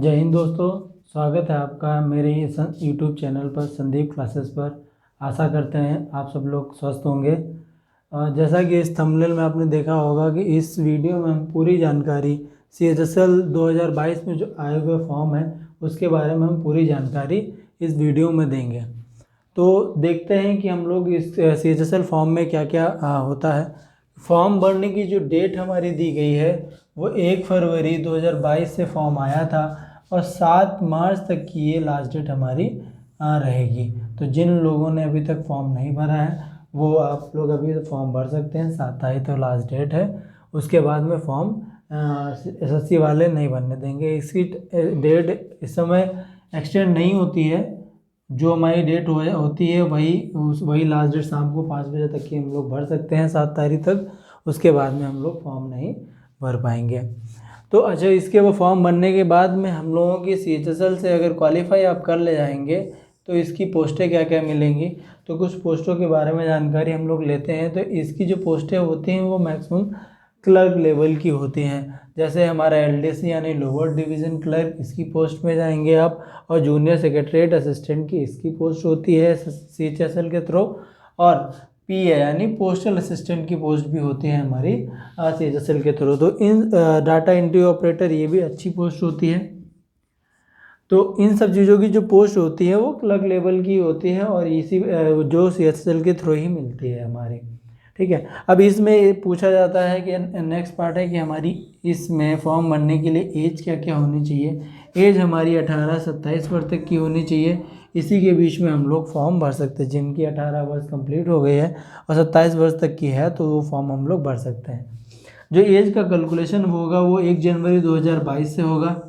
जय हिंद दोस्तों, स्वागत है आपका मेरे यूट्यूब चैनल पर संदीप क्लासेस पर। आशा करते हैं आप सब लोग स्वस्थ होंगे। जैसा कि इस थंबनेल में आपने देखा होगा कि इस वीडियो में हम पूरी जानकारी CHSL 2022 में जो आए हुए फॉर्म है उसके बारे में हम पूरी जानकारी इस वीडियो में देंगे। तो देखते हैं कि हम लोग इस CHSL फॉर्म में क्या क्या होता है। फॉर्म भरने की जो डेट हमारी दी गई है वो 1 फरवरी 2022 से फॉर्म आया था और 7 मार्च तक की ये लास्ट डेट हमारी रहेगी। तो जिन लोगों ने अभी तक फॉर्म नहीं भरा है वो आप लोग अभी फॉर्म भर सकते हैं। 7 तारीख तो लास्ट डेट है, उसके बाद में फॉर्म SSC वाले नहीं भरने देंगे। इसकी डेट इस समय एक्सटेंड नहीं होती है। जो हमारी डेट होती है वही लास्ट डेट शाम को 5 बजे तक की हम लोग भर सकते हैं, 7 तारीख तक। उसके बाद में हम लोग फॉर्म नहीं भर पाएंगे। तो अच्छा, इसके वो फॉर्म भरने के बाद में हम लोगों की CHSL से अगर क्वालिफाई आप कर ले जाएंगे तो इसकी पोस्टें क्या क्या मिलेंगी, तो कुछ पोस्टों के बारे में जानकारी हम लोग लेते हैं। तो इसकी जो पोस्टें होती हैं वो मैक्सिमम क्लर्क लेवल की होती हैं। जैसे हमारा LDC यानी लोअर डिवीज़न क्लर्क, इसकी पोस्ट में जाएंगे आप। और जूनियर सेक्रेटरीट असिस्टेंट की इसकी पोस्ट होती है CHSL के थ्रू। और PA यानी पोस्टल असिस्टेंट की पोस्ट भी होती है हमारी CHSL के थ्रू। तो इन डाटा एंट्री ऑपरेटर ये भी अच्छी पोस्ट होती है। तो इन सब चीज़ों की जो पोस्ट होती है वो क्लर्क लेवल की होती है और इसी जो CHSL के थ्रू ही मिलती है हमारी। ठीक है। अब इसमें पूछा जाता है कि नेक्स्ट पार्ट है कि हमारी इसमें फॉर्म भरने के लिए एज क्या क्या होनी चाहिए। एज हमारी 18 से 27 वर्ष तक की होनी चाहिए। इसी के बीच में हम लोग फॉर्म भर सकते हैं। जिनकी 18 वर्ष कंप्लीट हो गई है और 27 वर्ष तक की है तो वो फॉर्म हम लोग भर सकते हैं। जो एज का कैलकुलेशन होगा वो 1 जनवरी 2022 से होगा।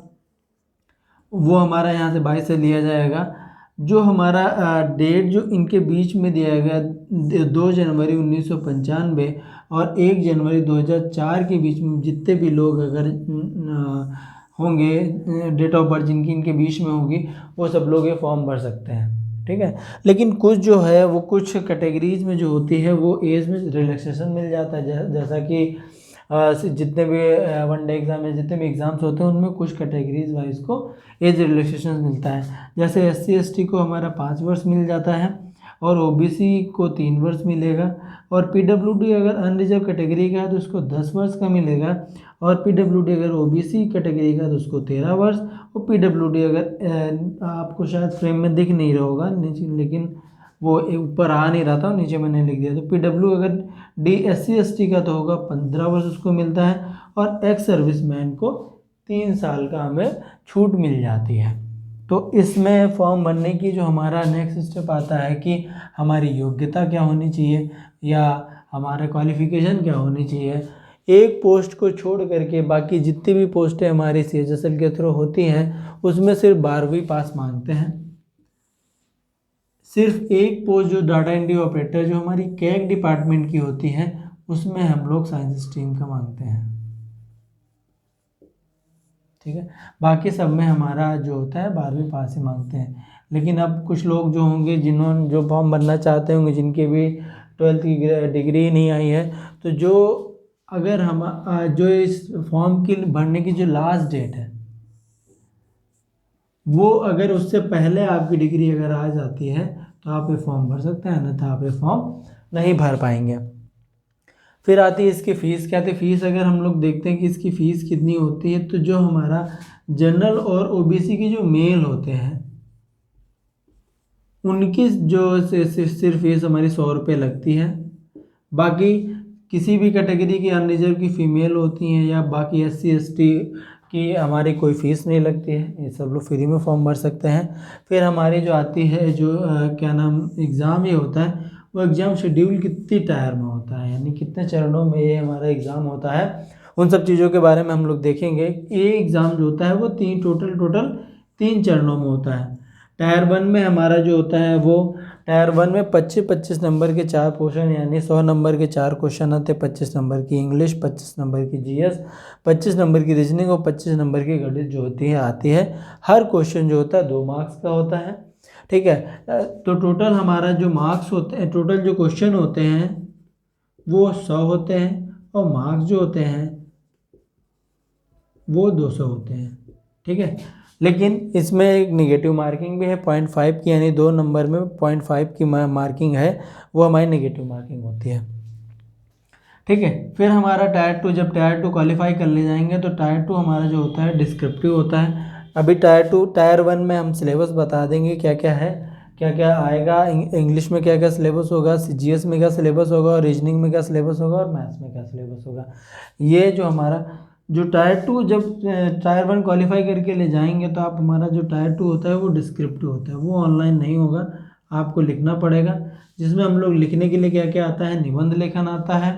वो हमारा यहाँ से 22 से लिया जाएगा। जो हमारा डेट जो इनके बीच में दिया गया 2 जनवरी 1995 और 1 जनवरी 2004 के बीच में जितने भी लोग अगर होंगे, डेट ऑफ बर्थ जिनकी इनके बीच में होगी, वो सब लोग ये फॉर्म भर सकते हैं। ठीक है। लेकिन कुछ जो है वो कुछ कैटेगरीज में जो होती है वो एज में रिलैक्सेशन मिल जाता है। जैसा कि जितने भी वनडे एग्ज़ाम है, जितने भी एग्ज़ाम्स होते हैं उनमें कुछ कैटेगरीज वाइज को एज रिलैक्सेशन मिलता है। जैसे SC ST को हमारा 5 वर्ष मिल जाता है और OBC को 3 वर्ष मिलेगा। और PWD अगर अनरिजर्व कैटेगरी का है तो उसको 10 वर्ष का मिलेगा। और PWD अगर OBC कैटेगरी का है तो उसको 13 वर्ष। और PWD अगर आपको शायद फ्रेम में दिख नहीं रहा होगा नीचे, लेकिन वो ऊपर आ नहीं रहा था, नीचे मैंने लिख दिया। तो PW अगर SC ST का तो होगा 15 वर्ष उसको मिलता है। और एक्स सर्विसमैन को 3 साल का हमें छूट मिल जाती है। तो इसमें फॉर्म भरने की जो हमारा नेक्स्ट स्टेप आता है कि हमारी योग्यता क्या होनी चाहिए या हमारा क्वालिफिकेशन क्या होनी चाहिए। एक पोस्ट को छोड़ करके बाकी जितनी भी पोस्टें हमारी CHSL के थ्रू होती हैं उसमें सिर्फ 12वीं पास मांगते हैं। सिर्फ एक पोस्ट जो डाटा एंट्री ऑपरेटर जो हमारी कैग डिपार्टमेंट की होती है उसमें हम लोग साइंस स्ट्रीम का मांगते हैं। ठीक है। बाकी सब में हमारा जो होता है 12वीं पास ही मांगते हैं। लेकिन अब कुछ लोग जो होंगे जिन्होंने जो फॉर्म भरना चाहते होंगे जिनके भी 12th की डिग्री नहीं आई है, तो जो अगर हम जो इस फॉर्म की भरने की जो लास्ट डेट है वो अगर उससे पहले आपकी डिग्री अगर आ जाती है तो आप ये फॉर्म भर सकते हैं, अन्यथा आप ये फॉर्म नहीं भर पाएंगे। फिर आती है इसकी फ़ीस। क्या आती है फ़ीस? अगर हम लोग देखते हैं कि इसकी फ़ीस कितनी होती है, तो जो हमारा जनरल और OBC के जो मेल होते हैं उनकी जो सिर्फ फीस हमारी 100 रुपये लगती है। बाकी किसी भी कैटेगरी की अनरिजर्व की फ़ीमेल होती हैं या बाकी SC ST की हमारी कोई फ़ीस नहीं लगती है। ये सब लोग फ्री में फॉर्म भर सकते हैं। फिर हमारी जो आती है जो क्या नाम एग्ज़ाम ये होता है, वो एग्ज़ाम शेड्यूल कितनी टायर में होता है, यानी कितने चरणों में ये हमारा एग्ज़ाम होता है, उन सब चीज़ों के बारे में हम लोग देखेंगे। ये एग्ज़ाम जो होता है वो टोटल 3 चरणों में होता है। टायर 1 में हमारा जो होता है वो टायर 1 में 25 नंबर के 4 क्वेश्चन, यानी 100 नंबर के 4 क्वेश्चन आते हैं। 25 नंबर की इंग्लिश, 25 नंबर की GS, 25 नंबर की रीजनिंग और 25 नंबर की गणित जो होती है आती है। हर क्वेश्चन जो होता है 2 मार्क्स का होता है। ठीक है। तो टोटल हमारा जो मार्क्स होते हैं, टोटल जो क्वेश्चन होते हैं वो 100 होते हैं और मार्क्स जो होते हैं वो 200 होते हैं। ठीक है। लेकिन इसमें एक निगेटिव मार्किंग भी है 0.5 की, यानी 2 नंबर में 0.5 की मार्किंग है, वो हमारी निगेटिव मार्किंग होती है। ठीक है, फिर हमारा टायर 2, जब टायर 2 क्वालिफाई कर ले जाएंगे तो टायर 2 हमारा जो होता है डिस्क्रिप्टिव होता है। अभी टायर 1 में हम सिलेबस बता देंगे क्या क्या है, क्या क्या आएगा, इंग्लिश में क्या क्या सिलेबस होगा, जीएस में क्या सिलेबस होगा, और रीजनिंग में क्या सिलेबस होगा, और मैथ्स में क्या सिलेबस होगा। ये जो हमारा जो टायर 2 जब टायर 1 क्वालिफाई करके ले जाएंगे तो आप हमारा जो टायर 2 होता है वो डिस्क्रिप्टिव होता है, वो ऑनलाइन नहीं होगा, आपको लिखना पड़ेगा, जिसमें हम लोग लिखने के लिए क्या क्या आता है, निबंध लेखन आता है,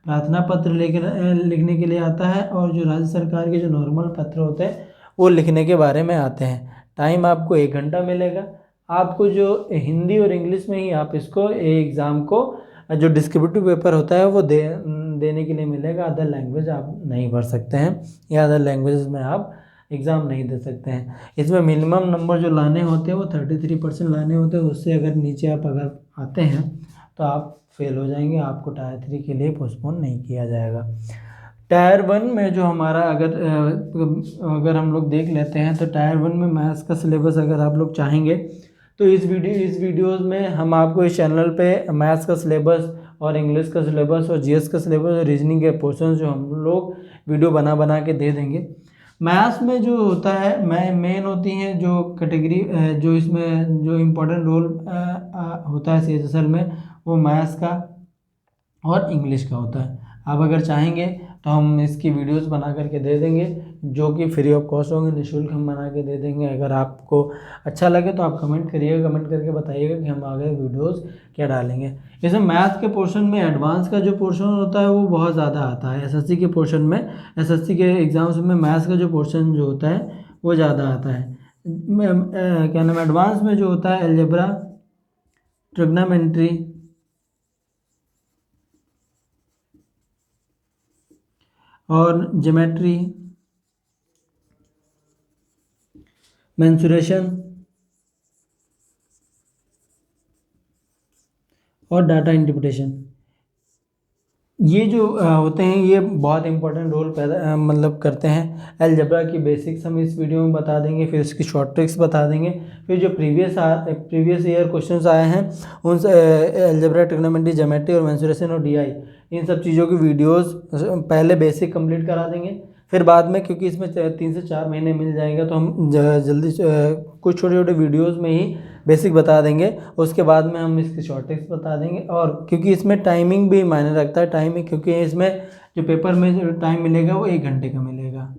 प्रार्थना पत्र लिखने के लिए आता है, और जो राज्य सरकार के जो नॉर्मल पत्र होते हैं वो लिखने के बारे में आते हैं। टाइम आपको 1 घंटा मिलेगा। आपको जो हिंदी और इंग्लिश में ही आप इसको एग्ज़ाम को जो डिस्क्रिप्टिव पेपर होता है वो देने के लिए मिलेगा। अदर लैंग्वेज आप नहीं भर सकते हैं, या अदर लैंग्वेज में आप एग्ज़ाम नहीं दे सकते हैं। इसमें मिनिमम नंबर जो लाने होते हैं वो 33% लाने होते हैं, उससे अगर नीचे आप अगर आते हैं तो आप फेल हो जाएंगे, आपको टायर 3 के लिए पोस्टपोन नहीं किया जाएगा। टायर 1 में जो हमारा अगर हम लोग देख लेते हैं तो टायर 1 में मैथ्स का सिलेबस अगर आप लोग चाहेंगे तो इस वीडियोस में हम आपको इस चैनल पे मैथ्स का सिलेबस और इंग्लिश का सिलेबस और जीएस का सिलेबस और रीजनिंग के पोर्शन जो हम लोग वीडियो बना बना के दे देंगे। मैथ्स में जो होता है मेन होती हैं जो कैटेगरी, जो इसमें जो इम्पोर्टेंट रोल होता है सीएचएसएल में, वो मैथ्स का और इंग्लिश का होता है। आप अगर चाहेंगे तो हम इसकी वीडियोस बना करके दे देंगे, जो कि फ्री ऑफ कॉस्ट होंगे, निःशुल्क हम बना के दे देंगे। अगर आपको अच्छा लगे तो आप कमेंट करिएगा, कमेंट करके बताइएगा कि हम आगे वीडियोस क्या डालेंगे। इसमें मैथ्स के पोर्शन में एडवांस का जो पोर्शन होता है वो बहुत ज़्यादा आता है। एसएससी के पोर्शन में, एसएससी के एग्ज़ाम्स में मैथ्स का जो पोर्शन जो होता है वो ज़्यादा आता है। क्या नाम, एडवांस में जो होता है अलजेब्रा, ट्रिग्नोमेट्री और ज्योमेट्री, मेंसुरेशन और डाटा इंटरप्रिटेशन, ये जो होते हैं ये बहुत इंपॉर्टेंट रोल मतलब करते हैं। अलजेब्रा की बेसिक्स हम इस वीडियो में बता देंगे, फिर इसकी शॉर्ट ट्रिक्स बता देंगे, फिर जो प्रीवियस ईयर क्वेश्चंस आए हैं उन अलजेब्रा, ट्रिग्नोमेट्री, ज्योमेट्री और मेंसुरेशन और डीआई, इन सब चीज़ों की वीडियोस पहले बेसिक कंप्लीट करा देंगे। फिर बाद में, क्योंकि इसमें 3 से 4 महीने मिल जाएगा, तो हम जल्दी कुछ छोटे छोटे वीडियोज़ में ही बेसिक बता देंगे, उसके बाद में हम इसके शॉर्ट ट्रिक्स बता देंगे। और क्योंकि इसमें टाइमिंग भी मायने रखता है, टाइमिंग, क्योंकि इसमें जो पेपर में जो टाइम मिलेगा वो 1 घंटे का मिलेगा,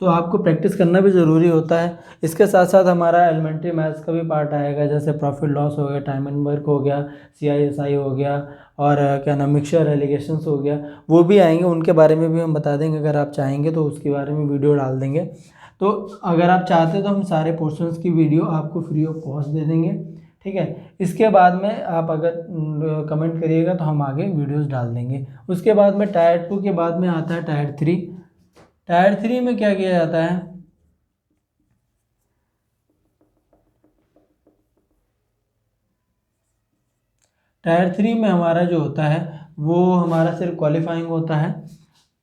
तो आपको प्रैक्टिस करना भी ज़रूरी होता है। इसके साथ साथ हमारा एलिमेंट्री मैथ्स का भी पार्ट आएगा, जैसे प्रॉफिट लॉस हो गया, टाइम एंड वर्क हो गया, CISI हो गया, और क्या नाम, मिक्सचर एलिगेशंस हो गया, वो भी आएंगे, उनके बारे में भी हम बता देंगे। अगर आप चाहेंगे तो उसके बारे में वीडियो डाल देंगे। तो अगर आप चाहते हो तो हम सारे पोर्शंस की वीडियो आपको फ्री ऑफ कॉस्ट दे देंगे। ठीक है, इसके बाद में आप अगर कमेंट करिएगा तो हम आगे वीडियोस डाल देंगे। उसके बाद में टायर 2 के बाद में आता है टायर 3। टायर 3 में क्या किया जाता है, टायर 3 में हमारा जो होता है वो हमारा सिर्फ क्वालिफाइंग होता है,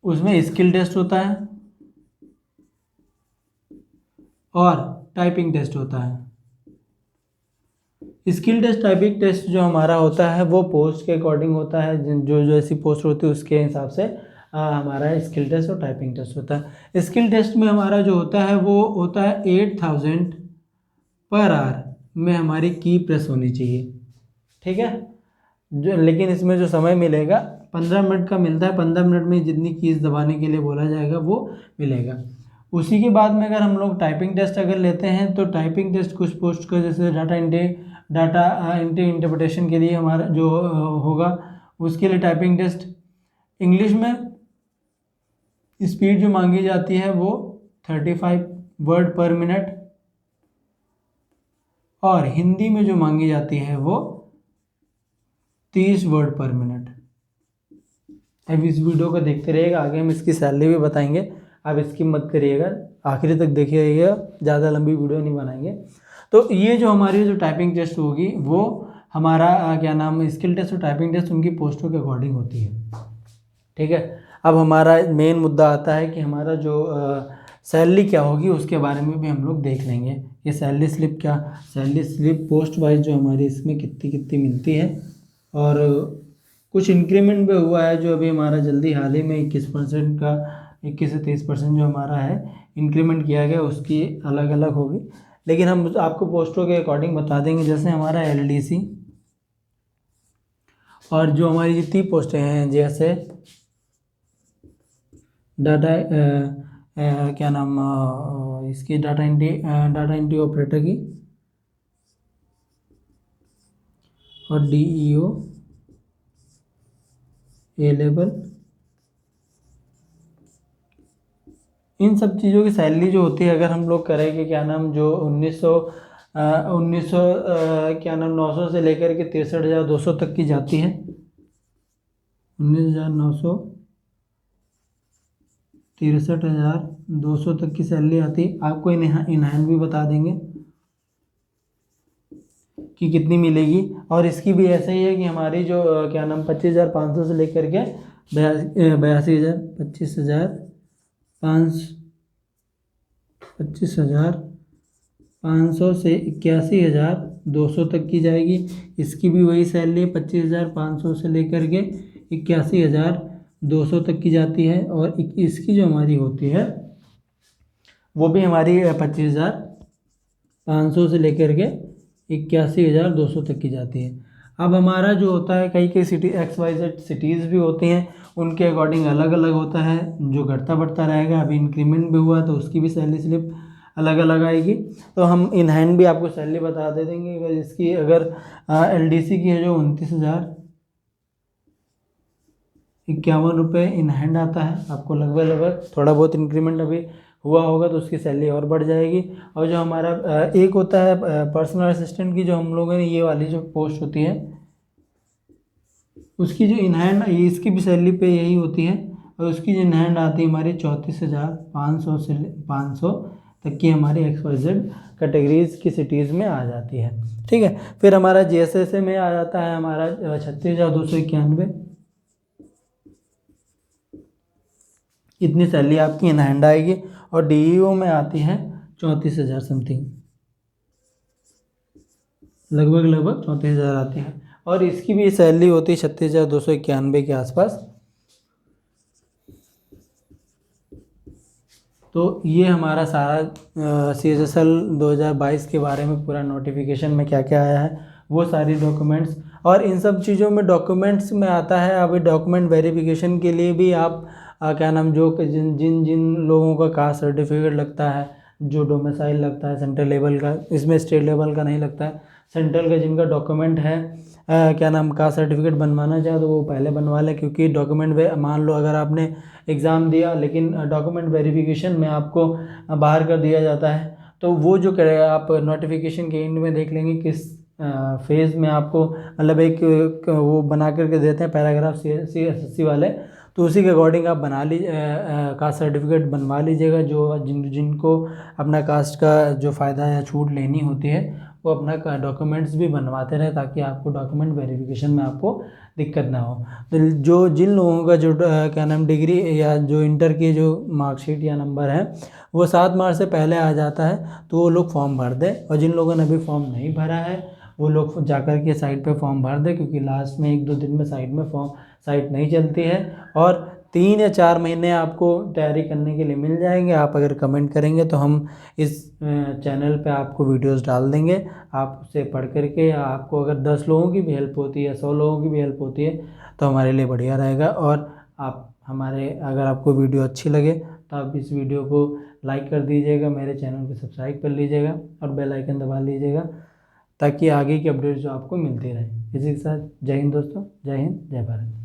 उसमें स्किल टेस्ट होता है और टाइपिंग टेस्ट होता है। स्किल टेस्ट, टाइपिंग टेस्ट जो हमारा होता है वो पोस्ट के अकॉर्डिंग होता है, जो जैसी पोस्ट होती है उसके हिसाब से हमारा स्किल टेस्ट और टाइपिंग टेस्ट होता है। स्किल टेस्ट में हमारा जो होता है वो होता है 8000 पर आवर में हमारी की प्रेस होनी चाहिए। ठीक है, जो लेकिन इसमें जो समय मिलेगा 15 मिनट का मिलता है, 15 मिनट में जितनी कीज दबाने के लिए बोला जाएगा वो मिलेगा। उसी के बाद में अगर हम लोग टाइपिंग टेस्ट अगर लेते हैं तो टाइपिंग टेस्ट कुछ पोस्ट का, जैसे डाटा एंट्री इंटरप्रिटेशन के लिए हमारा जो होगा, उसके लिए टाइपिंग टेस्ट। इंग्लिश में स्पीड जो मांगी जाती है वो 35 वर्ड पर मिनट, और हिंदी में जो मांगी जाती है वो 30 वर्ड पर मिनट। अब इस वीडियो को देखते रहिएगा, आगे हम इसकी सैलरी भी बताएंगे, आप इसकी मत करिएगा, आखिरी तक देखिएगा, ज़्यादा लंबी वीडियो नहीं बनाएंगे। तो ये जो हमारी जो टाइपिंग टेस्ट होगी वो हमारा क्या नाम, स्किल टेस्ट और टाइपिंग टेस्ट उनकी पोस्टों के अकॉर्डिंग होती है। ठीक है, अब हमारा मेन मुद्दा आता है कि हमारा जो सैलरी क्या होगी उसके बारे में भी हम लोग देख लेंगे। ये salary slip salary slip post wise जो हमारी इसमें कितनी कितनी मिलती है, और कुछ इंक्रीमेंट भी हुआ है जो अभी हमारा जल्दी हाल ही में 21% का 21 से 30% जो हमारा है इंक्रीमेंट किया गया, उसकी अलग अलग होगी। लेकिन हम आपको पोस्टों के अकॉर्डिंग बता देंगे। जैसे हमारा LDC और जो हमारी जितनी पोस्टें हैं, जैसे डाटा क्या नाम इसकी डाटा एंट्री ऑपरेटर की, और DEO, A लेवल, इन सब चीज़ों की सैलरी जो होती है, अगर हम लोग करेंगे क्या नाम जो 1900 क्या नाम 900 से लेकर के 63,200 तक की जाती है। 19,900 63,200 तक की सैलरी आती है। आपको इन हैंड भी बता देंगे कि कितनी मिलेगी। और इसकी भी ऐसा ही है कि हमारी जो क्या नाम 25,500 से लेकर के 25,500 से 81,200 तक की जाएगी। इसकी भी वही सैलरी 25,500 से लेकर के 81,200 तक की जाती है। और इसकी जो हमारी होती है वो भी हमारी 25,500 से लेकर के 81,200 तक की जाती है। अब हमारा जो होता है, कई कई सिटी XYZ सिटीज़ भी होती हैं, उनके अकॉर्डिंग अलग अलग होता है, जो घटता बढ़ता रहेगा। अभी इंक्रीमेंट भी हुआ तो उसकी भी सैलरी स्लिप अलग अलग आएगी। तो हम इन हैंड भी आपको सैलरी बता दे देंगे। अगर इसकी LDC की है जो 29,051 रुपये इन हैंड आता है, आपको लगभग थोड़ा बहुत इंक्रीमेंट अभी हुआ होगा तो उसकी सैलरी और बढ़ जाएगी। और जो हमारा एक होता है पर्सनल असिस्टेंट की, जो हम लोगों ने ये वाली जो पोस्ट होती है उसकी जो इन हैंड, इसकी भी सैलरी पे यही होती है। और उसकी जो इन हैंड आती है हमारी 34,500 से 500 तक की हमारी XYZ कैटेगरीज की सिटीज़ में आ जाती है। ठीक है। फिर हमारा GSS में आ जाता है हमारा 36,291, इतनी सैलरी आपकी इन हैंड आएगी। और DEO में आती है 34,000 समथिंग, लगभग 34,000 आती है। और इसकी भी सैलरी होती है 36,291 के आसपास। तो ये हमारा सारा CHSL 2022 के बारे में पूरा नोटिफिकेशन में क्या क्या आया है वो सारी डॉक्यूमेंट्स। और इन सब चीज़ों में डॉक्यूमेंट्स में आता है अभी डॉक्यूमेंट वेरिफिकेशन के लिए भी आप क्या नाम जो जिन जिन जिन लोगों का कास्ट सर्टिफिकेट लगता है, जो डोमिसाइल लगता है सेंट्रल लेवल का, इसमें स्टेट लेवल का नहीं लगता है, सेंट्रल का जिनका डॉक्यूमेंट है क्या नाम कास्ट सर्टिफिकेट बनवाना चाहे तो वो पहले बनवा लें। क्योंकि डॉक्यूमेंट मान लो अगर आपने एग्ज़ाम दिया लेकिन डॉक्यूमेंट वेरिफिकेशन में आपको बाहर कर दिया जाता है, तो वो जो करेगा आप नोटिफिकेशन के एंड में देख लेंगे किस फेज़ में आपको मतलब एक वो बना करके देते हैं पैराग्राफ CSSC वाले, तो उसी के अकॉर्डिंग आप बना कास्ट सर्टिफिकेट बनवा लीजिएगा। जो जिनको अपना कास्ट का जो फ़ायदा या छूट लेनी होती है वो अपना डॉक्यूमेंट्स भी बनवाते रहे ताकि आपको डॉक्यूमेंट वेरिफिकेशन में आपको दिक्कत ना हो। तो जो जिन लोगों का जो क्या नाम डिग्री या जो इंटर की जो मार्कशीट या नंबर है वो 7 मार्च से पहले आ जाता है तो वो लोग फॉर्म भर दें। और जिन लोगों ने अभी फॉर्म नहीं भरा है वो लोग जाकर के साइट पे फॉर्म भर दें, क्योंकि लास्ट में 1-2 दिन में साइट नहीं चलती है। और 3 या 4 महीने आपको तैयारी करने के लिए मिल जाएंगे। आप अगर कमेंट करेंगे तो हम इस चैनल पे आपको वीडियोस डाल देंगे, आप उसे पढ़ करके आपको अगर 10 लोगों की भी हेल्प होती है, 100 लोगों की भी हेल्प होती है तो हमारे लिए बढ़िया रहेगा। और आप अगर आपको वीडियो अच्छी लगे तो आप इस वीडियो को लाइक कर दीजिएगा, मेरे चैनल को सब्सक्राइब कर लीजिएगा और बेल आइकन दबा लीजिएगा ताकि आगे की अपडेट्स जो आपको मिलती रहे। इसी के साथ जय हिंद दोस्तों, जय हिंद, जय भारत।